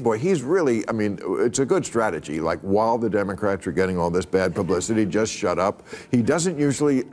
Boy, he's really, I mean, it's a good strategy. Like, while the Democrats are getting all this bad publicity, just shut up. He doesn't usually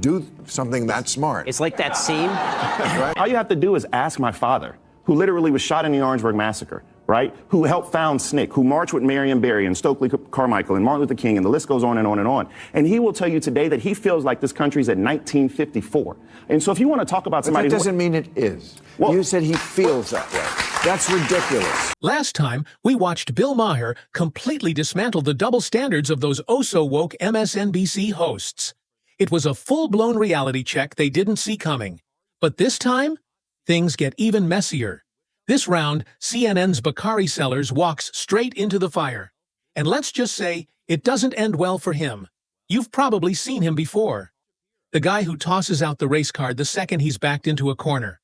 do something that smart. It's like that scene. Right? All you have to do is ask my father, who literally was shot in the Orangeburg Massacre, right? Who helped found SNCC, who marched with Marion Barry and Stokely Carmichael and Martin Luther King, and the list goes on and on and on. And he will tell you today that he feels like this country's at 1954. And so if you want to talk about somebody... But that doesn't mean it is. Well, you said he feels that way. That's ridiculous. Last time, we watched Bill Maher completely dismantle the double standards of those oh-so-woke MSNBC hosts. It was a full-blown reality check they didn't see coming. But this time, things get even messier. This round, CNN's Bakari Sellers walks straight into the fire. And let's just say, it doesn't end well for him. You've probably seen him before. The guy who tosses out the race card the second he's backed into a corner.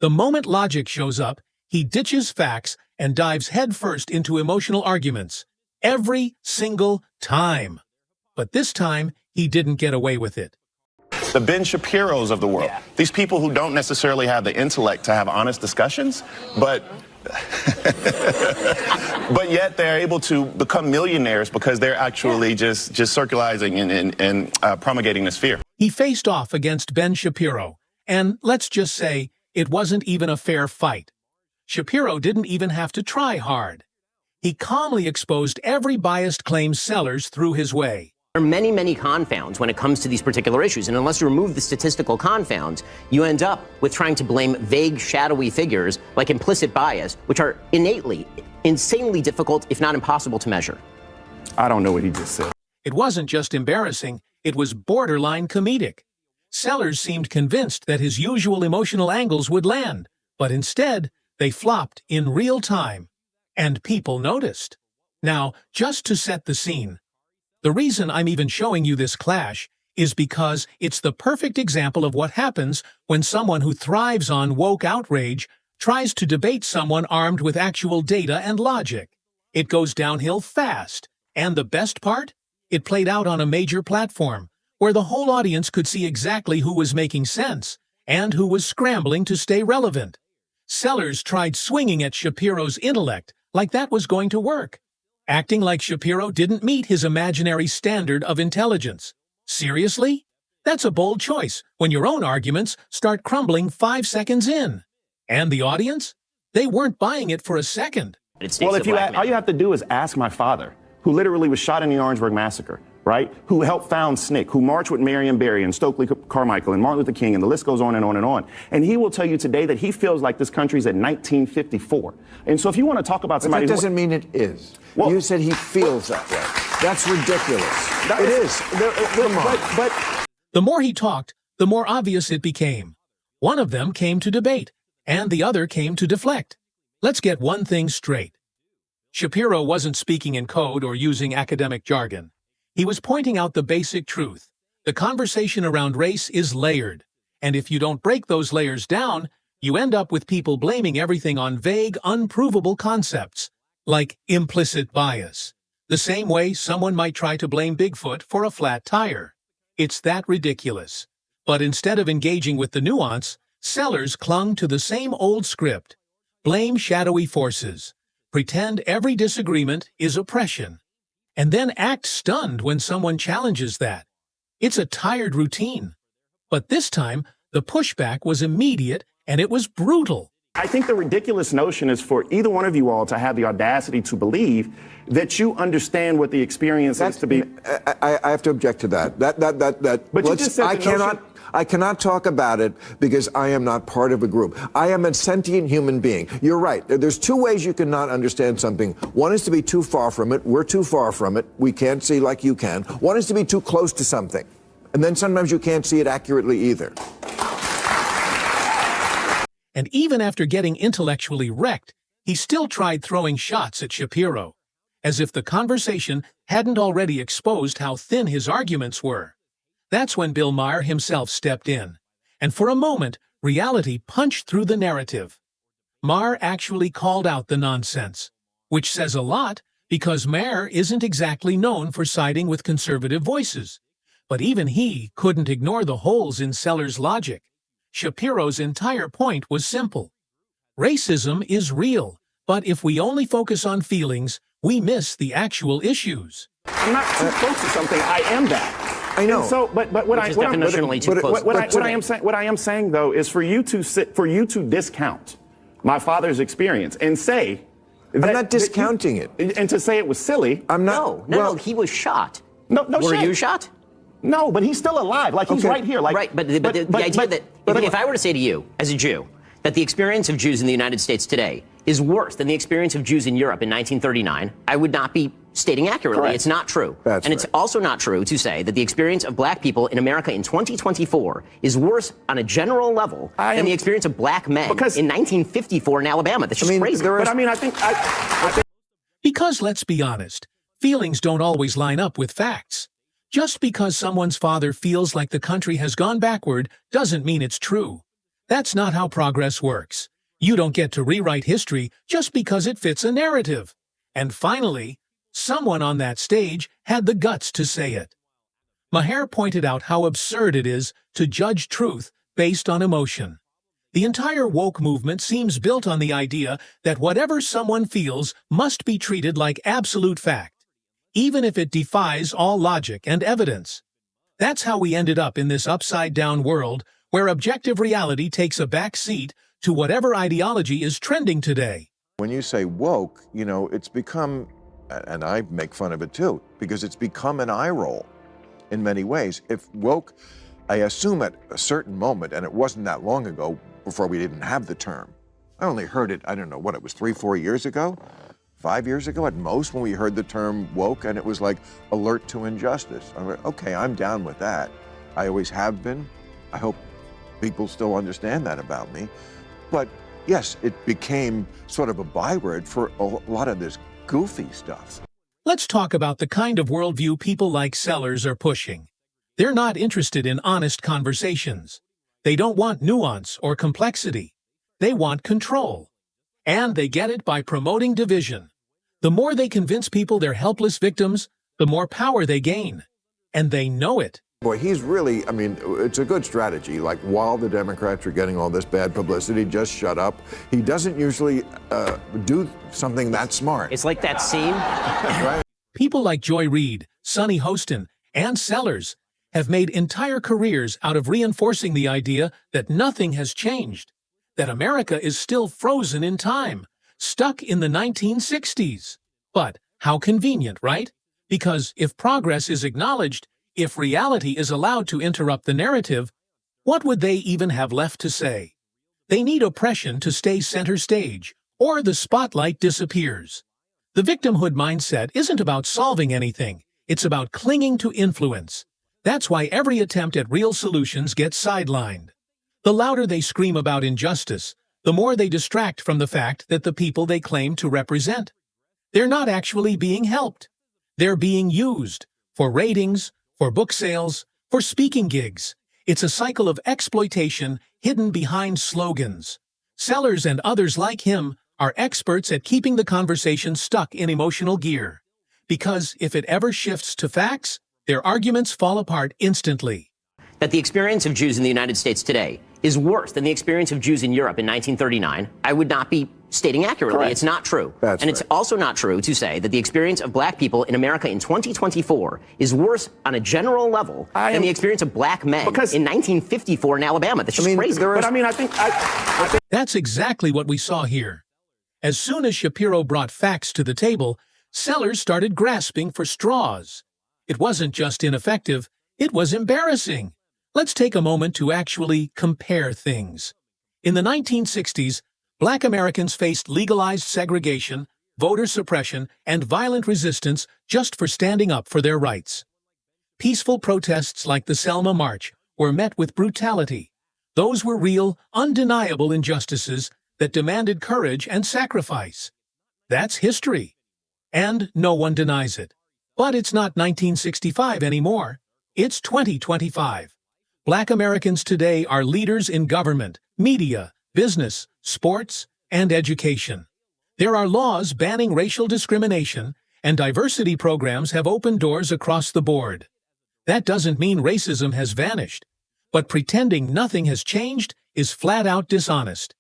The moment logic shows up, he ditches facts and dives headfirst into emotional arguments. Every single time. But this time, he didn't get away with it. The Ben Shapiros of the world. Yeah. These people who don't necessarily have the intellect to have honest discussions, but but yet they're able to become millionaires because they're actually just circulating and promulgating this fear. He faced off against Ben Shapiro, and let's just say it wasn't even a fair fight. Shapiro didn't even have to try hard. He calmly exposed every biased claim Sellers threw his way. There are many, many confounds when it comes to these particular issues, and unless you remove the statistical confounds, you end up with trying to blame vague, shadowy figures like implicit bias, which are innately, insanely difficult, if not impossible, to measure. I don't know what he just said. It wasn't just embarrassing, it was borderline comedic. Sellers seemed convinced that his usual emotional angles would land, but instead, they flopped in real time. And people noticed. Now, just to set the scene, the reason I'm even showing you this clash is because it's the perfect example of what happens when someone who thrives on woke outrage tries to debate someone armed with actual data and logic. It goes downhill fast, and the best part? It played out on a major platform, where the whole audience could see exactly who was making sense and who was scrambling to stay relevant. Sellers tried swinging at Shapiro's intellect like that was going to work, acting like Shapiro didn't meet his imaginary standard of intelligence. Seriously? That's a bold choice when your own arguments start crumbling 5 seconds in. And the audience? They weren't buying it for a second. Well, all you have to do is ask my father, who literally was shot in the Orangeburg Massacre, right? Who helped found SNCC, who marched with Marion Barry and Stokely Carmichael and Martin Luther King, and the list goes on and on and on. And he will tell you today that he feels like this country's at 1954. And so if you want to talk about somebody... But that doesn't mean it is. Well, you said he feels that way. That's ridiculous. It is. Come on. But the more he talked, the more obvious it became. One of them came to debate, and the other came to deflect. Let's get one thing straight. Shapiro wasn't speaking in code or using academic jargon. He was pointing out the basic truth. The conversation around race is layered, and if you don't break those layers down, you end up with people blaming everything on vague, unprovable concepts, like implicit bias, the same way someone might try to blame Bigfoot for a flat tire. It's that ridiculous. But instead of engaging with the nuance, Sellers clung to the same old script. Blame shadowy forces. Pretend every disagreement is oppression. And then act stunned when someone challenges that. It's a tired routine. But this time, the pushback was immediate and it was brutal. I think the ridiculous notion is for either one of you all to have the audacity to believe that you understand what the experience is to be. I have to object to that. But you just said I cannot talk about it because I am not part of a group. I am a sentient human being. You're right. There's two ways you cannot understand something. One is to be too far from it. We're too far from it. We can't see like you can. One is to be too close to something. And then sometimes you can't see it accurately either. And even after getting intellectually wrecked, he still tried throwing shots at Shapiro, as if the conversation hadn't already exposed how thin his arguments were. That's when Bill Maher himself stepped in, and for a moment, reality punched through the narrative. Maher actually called out the nonsense, which says a lot because Maher isn't exactly known for siding with conservative voices. But even he couldn't ignore the holes in Sellers' logic. Shapiro's entire point was simple. Racism is real, But if we only focus on feelings, we miss the actual issues. I'm not too close to something. I am that. I know. And so, but what I am saying though is for you to discount my father's experience and say that, I'm not discounting it, and to say it was silly. I'm not. No, he was shot. No, Were you shot? No, but he's still alive. Like he's right here. Like right, but the idea that if I were to say to you as a Jew that the experience of Jews in the United States today is worse than the experience of Jews in Europe in 1939, I would not be stating accurately. Correct. It's not true. That's and it's also not true to say that the experience of black people in America in 2024 is worse on a general level than the experience of black men in 1954 in Alabama. That's just crazy. But I mean, I think Because let's be honest, feelings don't always line up with facts. Just because someone's father feels like the country has gone backward doesn't mean it's true. That's not how progress works. You don't get to rewrite history just because it fits a narrative. And finally, someone on that stage had the guts to say it. Maher pointed out how absurd it is to judge truth based on emotion. The entire woke movement seems built on the idea that whatever someone feels must be treated like absolute fact, even if it defies all logic and evidence. That's how we ended up in this upside-down world where objective reality takes a back seat to whatever ideology is trending today. When you say woke, you know, it's become, and I make fun of it too, because it's become an eye roll in many ways. If woke, I assume at a certain moment, and it wasn't that long ago before we didn't have the term. I only heard it, I don't know what it was, 3-4 years ago, 5 years ago at most, when we heard the term woke, and it was like alert to injustice. I'm like, okay, I'm down with that. I always have been. I hope people still understand that about me. But yes, it became sort of a byword for a lot of this goofy stuff. Let's talk about the kind of worldview people like Sellers are pushing. They're not interested in honest conversations. They don't want nuance or complexity. They want control. And they get it by promoting division. The more they convince people they're helpless victims, the more power they gain. And they know it. Boy, he's really, I mean, it's a good strategy. Like, while the Democrats are getting all this bad publicity, just shut up. He doesn't usually do something that smart. It's like that scene. Right? People like Joy Reid, Sonny Hostin, and Sellers have made entire careers out of reinforcing the idea that nothing has changed, that America is still frozen in time, stuck in the 1960s. But how convenient, right? Because if progress is acknowledged, if reality is allowed to interrupt the narrative, what would they even have left to say? They need oppression to stay center stage, or the spotlight disappears. The victimhood mindset isn't about solving anything, it's about clinging to influence. That's why every attempt at real solutions gets sidelined. The louder they scream about injustice, the more they distract from the fact that the people they claim to represent. They're not actually being helped. They're being used for ratings, for book sales, for speaking gigs. It's a cycle of exploitation hidden behind slogans. Sellers and others like him are experts at keeping the conversation stuck in emotional gear. Because if it ever shifts to facts, their arguments fall apart instantly. That the experience of Jews in the United States today is worse than the experience of Jews in Europe in 1939, I would not be stating accurately. Correct. It's not true. That's and it's right. also not true to say that the experience of black people in America in 2024 is worse on a general level than the experience of black men in 1954 in Alabama. That's just crazy. But I mean, I think That's exactly what we saw here. As soon as Shapiro brought facts to the table, Sellers started grasping for straws. It wasn't just ineffective, it was embarrassing. Let's take a moment to actually compare things. In the 1960s, Black Americans faced legalized segregation, voter suppression, and violent resistance just for standing up for their rights. Peaceful protests like the Selma March were met with brutality. Those were real, undeniable injustices that demanded courage and sacrifice. That's history. And no one denies it. But it's not 1965 anymore. It's 2025. Black Americans today are leaders in government, media, business, sports, and education. There are laws banning racial discrimination, and diversity programs have opened doors across the board. That doesn't mean racism has vanished, but pretending nothing has changed is flat-out dishonest.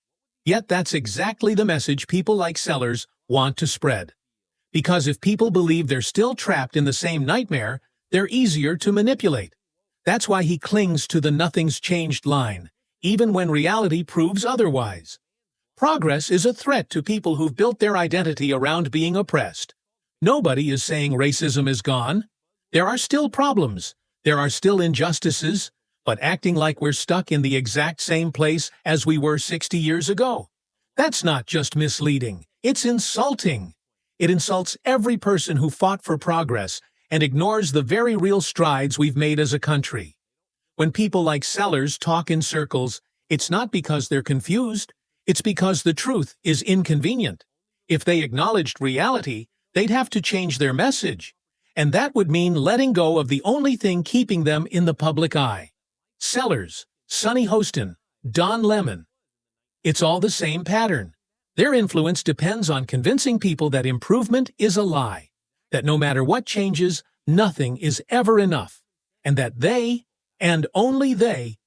Yet that's exactly the message people like Sellers want to spread. Because if people believe they're still trapped in the same nightmare, they're easier to manipulate. That's why he clings to the nothing's changed line, even when reality proves otherwise. Progress is a threat to people who've built their identity around being oppressed. Nobody is saying racism is gone. There are still problems. There are still injustices. But acting like we're stuck in the exact same place as we were 60 years ago, that's not just misleading. It's insulting. It insults every person who fought for progress and ignores the very real strides we've made as a country. When people like Sellers talk in circles, it's not because they're confused. It's because the truth is inconvenient. If they acknowledged reality, they'd have to change their message. And that would mean letting go of the only thing keeping them in the public eye. Sellers, Sonny Hostin, Don Lemon. It's all the same pattern. Their influence depends on convincing people that improvement is a lie, that no matter what changes, nothing is ever enough, and that they, and only they,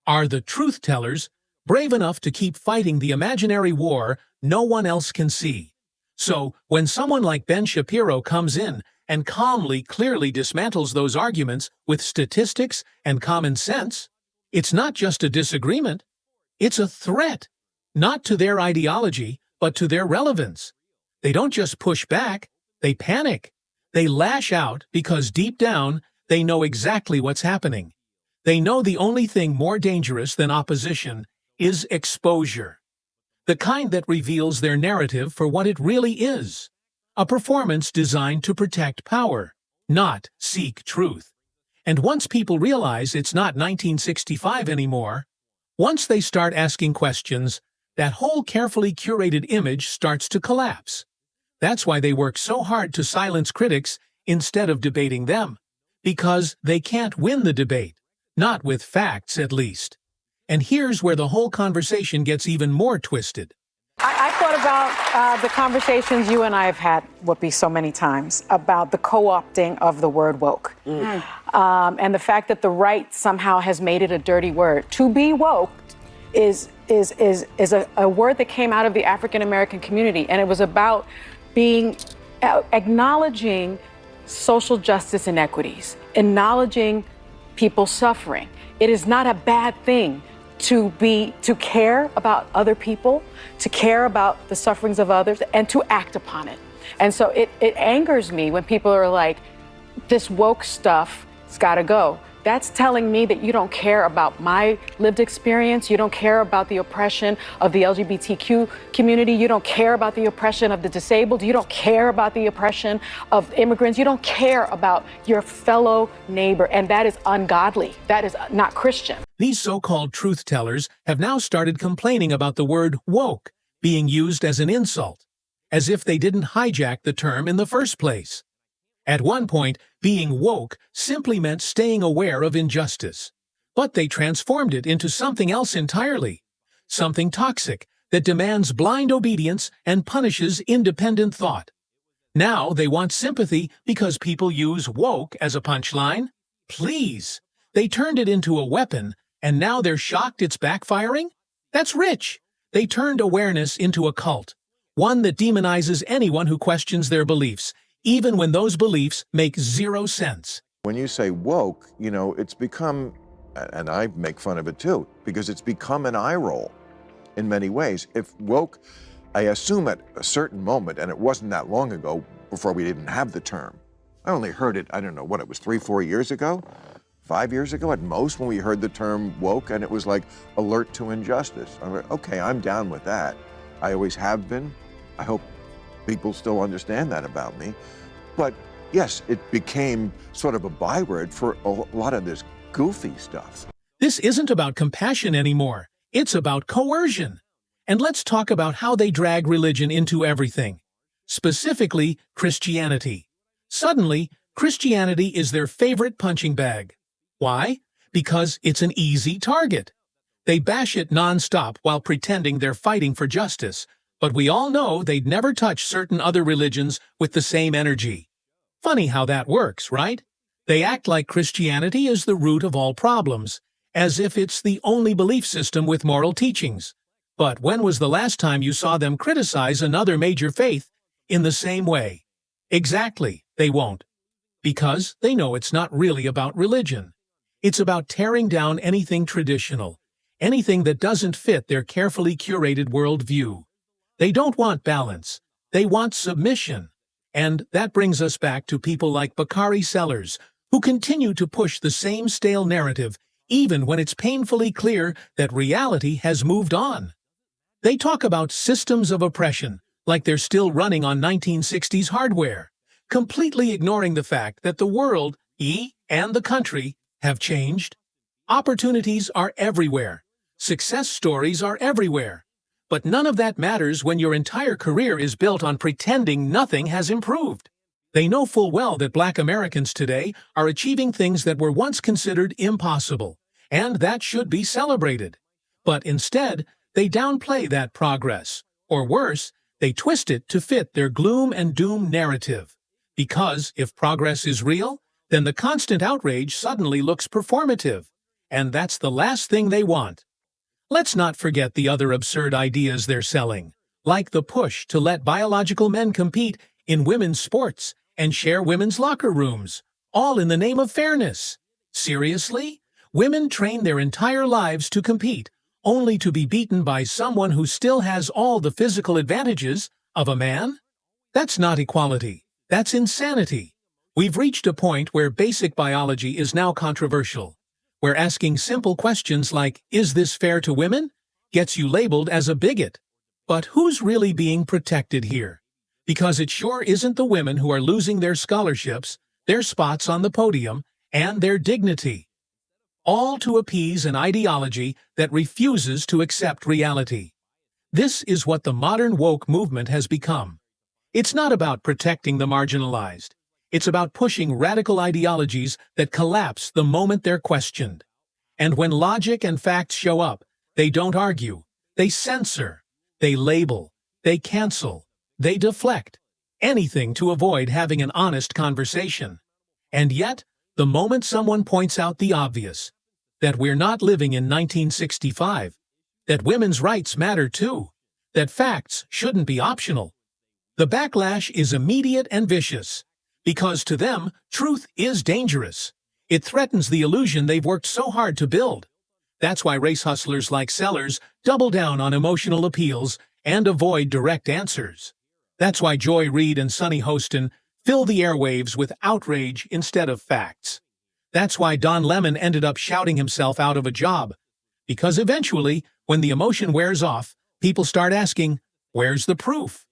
are the truth-tellers, brave enough to keep fighting the imaginary war no one else can see. So, when someone like Ben Shapiro comes in and calmly, clearly dismantles those arguments with statistics and common sense, it's not just a disagreement, it's a threat, not to their ideology, but to their relevance. They don't just push back, they panic. They lash out because deep down, they know exactly what's happening. They know the only thing more dangerous than opposition is exposure. The kind that reveals their narrative for what it really is. A performance designed to protect power, not seek truth. And once people realize it's not 1965 anymore, once they start asking questions, that whole carefully curated image starts to collapse. That's why they work so hard to silence critics instead of debating them. Because they can't win the debate. Not with facts, at least. And here's where the whole conversation gets even more twisted. I thought about the conversations you and I have had, Whoopi, so many times, about the co-opting of the word woke. And the fact that the right somehow has made it a dirty word. To be woke is a word that came out of the African-American community, and it was about acknowledging social justice inequities, acknowledging people suffering. It is not a bad thing to care about other people, to care about the sufferings of others, and to act upon it. And so it angers me when people are like, this woke stuff has got to go. That's telling me that you don't care about my lived experience. You don't care about the oppression of the LGBTQ community. You don't care about the oppression of the disabled. You don't care about the oppression of immigrants. You don't care about your fellow neighbor. And that is ungodly. That is not Christian. These so-called truth-tellers have now started complaining about the word woke being used as an insult, as if they didn't hijack the term in the first place. At one point, being woke simply meant staying aware of injustice. But they transformed it into something else entirely. Something toxic that demands blind obedience and punishes independent thought. Now they want sympathy because people use woke as a punchline? Please! They turned it into a weapon, and now they're shocked it's backfiring? That's rich! They turned awareness into a cult. One that demonizes anyone who questions their beliefs, even when those beliefs make zero sense. When you say woke, you know, it's become, and I make fun of it too, because it's become an eye roll in many ways. If woke, I assume at a certain moment, and it wasn't that long ago before we didn't have the term. I only heard it, I don't know, what it was, 3-4 years ago? 5 years ago at most when we heard the term woke, and it was like alert to injustice. I'm like, okay, I'm down with that. I always have been. I hope people still understand that about me. But yes, it became sort of a byword for a lot of this goofy stuff. This isn't about compassion anymore. It's about coercion. And let's talk about how they drag religion into everything. Specifically, Christianity. Suddenly, Christianity is their favorite punching bag. Why? Because it's an easy target. They bash it nonstop while pretending they're fighting for justice. But we all know they'd never touch certain other religions with the same energy. Funny how that works, right? They act like Christianity is the root of all problems, as if it's the only belief system with moral teachings. But when was the last time you saw them criticize another major faith in the same way? Exactly, they won't. Because they know it's not really about religion. It's about tearing down anything traditional, anything that doesn't fit their carefully curated worldview. They don't want balance. They want submission. And that brings us back to people like Bakari Sellers, who continue to push the same stale narrative even when it's painfully clear that reality has moved on. They talk about systems of oppression like they're still running on 1960s hardware, completely ignoring the fact that the world, and the country, have changed. Opportunities are everywhere. Success stories are everywhere. But none of that matters when your entire career is built on pretending nothing has improved. They know full well that Black Americans today are achieving things that were once considered impossible, and that should be celebrated. But instead, they downplay that progress, or worse, they twist it to fit their gloom and doom narrative. Because if progress is real, then the constant outrage suddenly looks performative, and that's the last thing they want. Let's not forget the other absurd ideas they're selling, like the push to let biological men compete in women's sports and share women's locker rooms, all in the name of fairness. Seriously? Women train their entire lives to compete, only to be beaten by someone who still has all the physical advantages of a man? That's not equality. That's insanity. We've reached a point where basic biology is now controversial, where asking simple questions like, "Is this fair to women?" gets you labeled as a bigot. But who's really being protected here? Because it sure isn't the women who are losing their scholarships, their spots on the podium, and their dignity. All to appease an ideology that refuses to accept reality. This is what the modern woke movement has become. It's not about protecting the marginalized. It's about pushing radical ideologies that collapse the moment they're questioned. And when logic and facts show up, they don't argue. They censor. They label. They cancel. They deflect. Anything to avoid having an honest conversation. And yet, the moment someone points out the obvious, that we're not living in 1965, that women's rights matter too, that facts shouldn't be optional, the backlash is immediate and vicious. Because to them, truth is dangerous. It threatens the illusion they've worked so hard to build. That's why race hustlers like Sellers double down on emotional appeals and avoid direct answers. That's why Joy Reid and Sunny Hostin fill the airwaves with outrage instead of facts. That's why Don Lemon ended up shouting himself out of a job. Because eventually, when the emotion wears off, people start asking, where's the proof?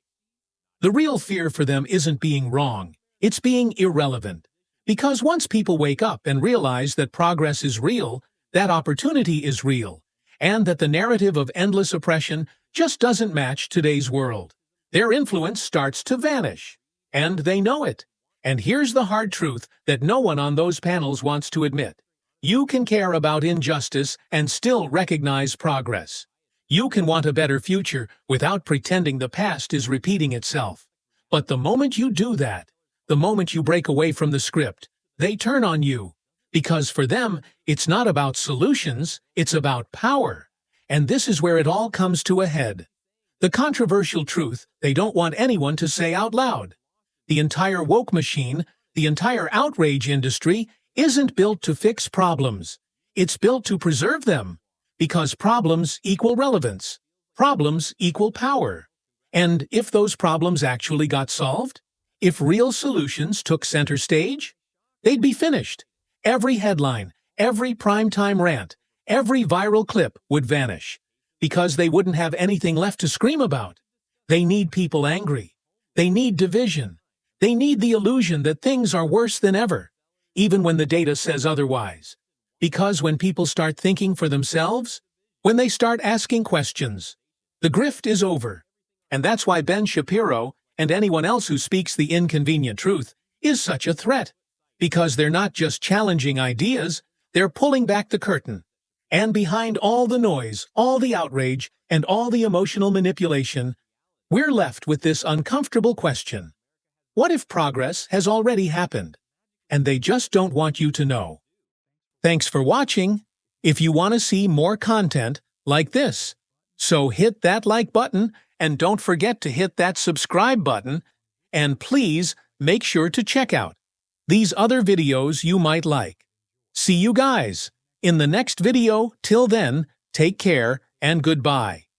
The real fear for them isn't being wrong. It's being irrelevant. Because once people wake up and realize that progress is real, that opportunity is real, and that the narrative of endless oppression just doesn't match today's world, their influence starts to vanish. And they know it. And here's the hard truth that no one on those panels wants to admit. You can care about injustice and still recognize progress. You can want a better future without pretending the past is repeating itself. But the moment you do that, the moment you break away from the script, they turn on you. Because for them, it's not about solutions, it's about power. And this is where it all comes to a head. The controversial truth they don't want anyone to say out loud. The entire woke machine, the entire outrage industry, isn't built to fix problems. It's built to preserve them. Because problems equal relevance. Problems equal power. And if those problems actually got solved, if real solutions took center stage, they'd be finished. Every headline, every primetime rant, every viral clip would vanish. Because they wouldn't have anything left to scream about. They need people angry. They need division. They need the illusion that things are worse than ever, even when the data says otherwise. Because when people start thinking for themselves, when they start asking questions, the grift is over. And that's why Ben Shapiro, and anyone else who speaks the inconvenient truth, is such a threat. Because they're not just challenging ideas, they're pulling back the curtain. And behind all the noise, all the outrage, and all the emotional manipulation, we're left with this uncomfortable question. What if progress has already happened, and they just don't want you to know? Thanks for watching. If you want to see more content like this, So hit that like button, and don't forget to hit that subscribe button, and please make sure to check out these other videos you might like. See you guys in the next video. Till then, take care and goodbye.